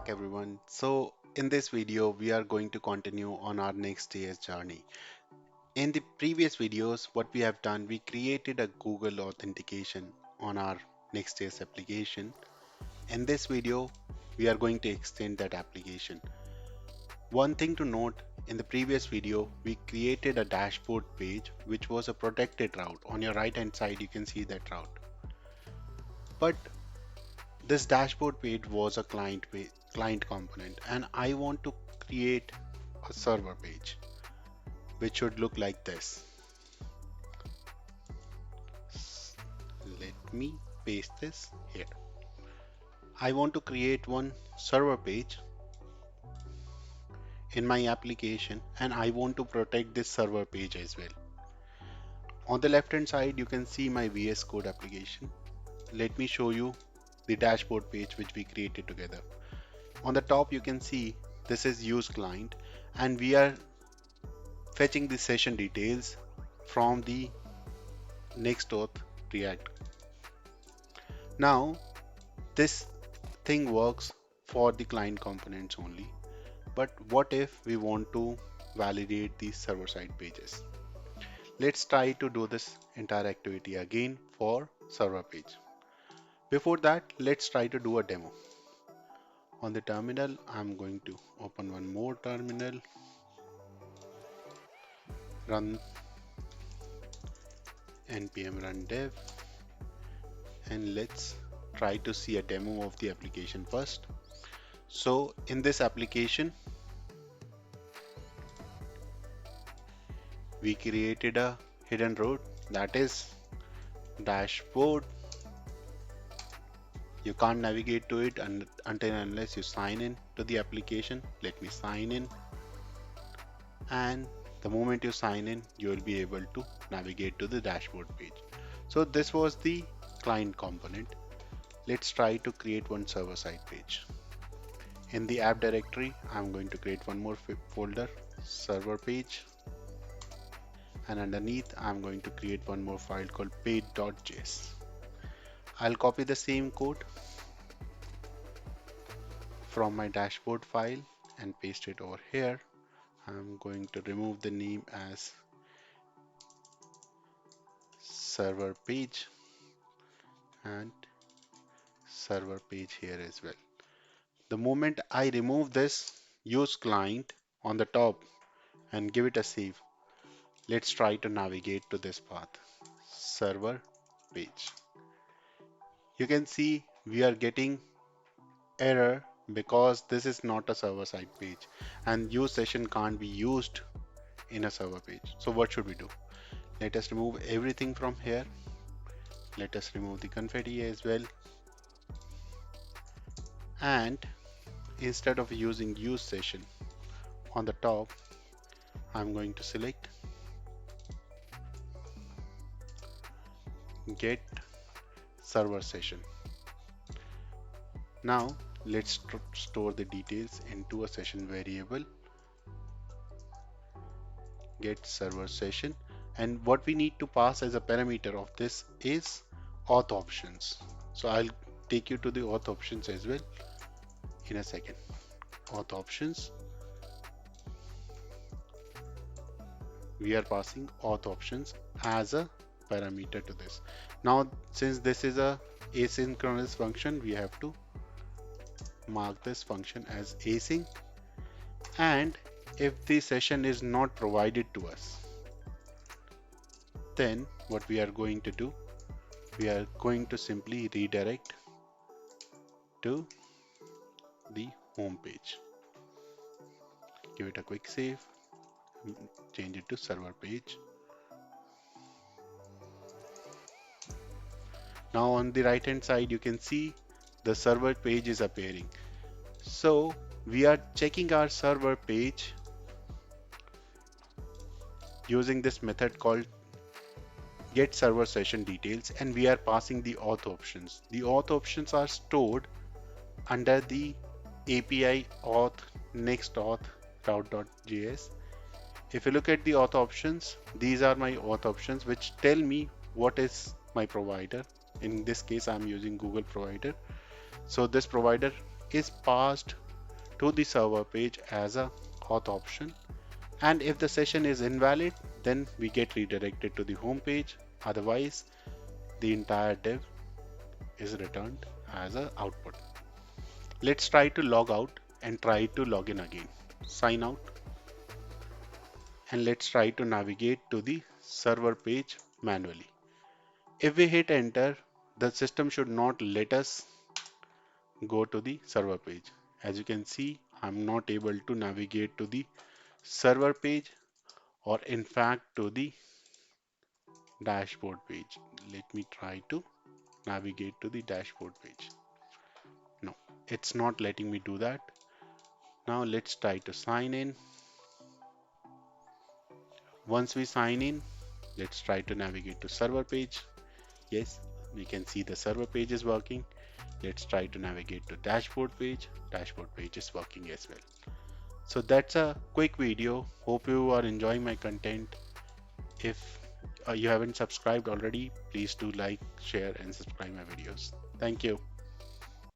back everyone. So in this video we are going to continue on our Next.js journey. In the previous videos what we have done, we created a Google authentication on our Next.js application. In this video we are going to extend that application. One thing to note, in the previous video we created a dashboard page which was a protected route. On your right hand side you can see that route. But this dashboard page was a client component, and I want to create a server page which should look like this. Let me paste this here. I want to create one server page in my application, and I want to protect this server page as well. On the left hand side you can see my VS Code application. Let me show you the dashboard page which we created together. On the top you can see this is use client, and we are fetching the session details from the next-auth React. Now this thing works for the client components only, but what if we want to validate these server-side pages? Let's try to do this entire activity again for server page. Before that, let's try to do a demo. On the terminal, I'm going to open one more terminal, run npm run dev, and let's try to see a demo of the application first. So in this application, we created a hidden route, that is dashboard. You can't navigate to it until unless you sign in to the application. Let me sign in, and the moment you sign in you will be able to navigate to the dashboard page. So this was the client component. Let's try to create one server-side page. In the app directory, I'm going to create one more folder, server page, and underneath I'm going to create one more file called page.js. I'll copy the same code from my dashboard file and paste it over here. I'm going to remove the name as server page and server page here as well. The moment I remove this use client on the top and give it a save, let's try to navigate to this path, server page. You can see we are getting error because this is not a server-side page and use session can't be used in a server page. So what should we do? Let us remove everything from here. Let us remove the confetti as well. And instead of using use session on the top, I'm going to select get server session. Now let's store the details into a session variable, get server session, and what we need to pass as a parameter of this is auth options. So I'll take you to the auth options as well in a second. Auth options, we are passing auth options as a parameter to this. Now since this is a asynchronous function, we have to mark this function as async, and if the session is not provided to us, then what we are going to do, we are going to simply redirect to the home page. Give it a quick save, change it to server page. Now on the right hand side you can see the server page is appearing. So we are checking our server page using this method called get server session details, and we are passing the auth options. The auth options are stored under the API auth next-auth route.js. If you look at the auth options, these are my auth options which tell me what is my provider. In this case I'm using Google provider. So this provider is passed to the server page as a auth option. And if the session is invalid, then we get redirected to the home page. Otherwise, the entire div is returned as an output. Let's try to log out and try to log in again. Sign out, and let's try to navigate to the server page manually. If we hit enter, the system should not let us go to the server page. As you can see, I'm not able to navigate to the server page, or in fact to the dashboard page. Let me try to navigate to the dashboard page. No, it's not letting me do that. Now let's try to sign in. Once we sign in, let's try to navigate to server page. Yes, we can see the server page is working. Let's try to navigate to dashboard page. Dashboard page is working as well. So that's a quick video. Hope you are enjoying my content. If you haven't subscribed already, please do like, share and subscribe my videos. Thank you.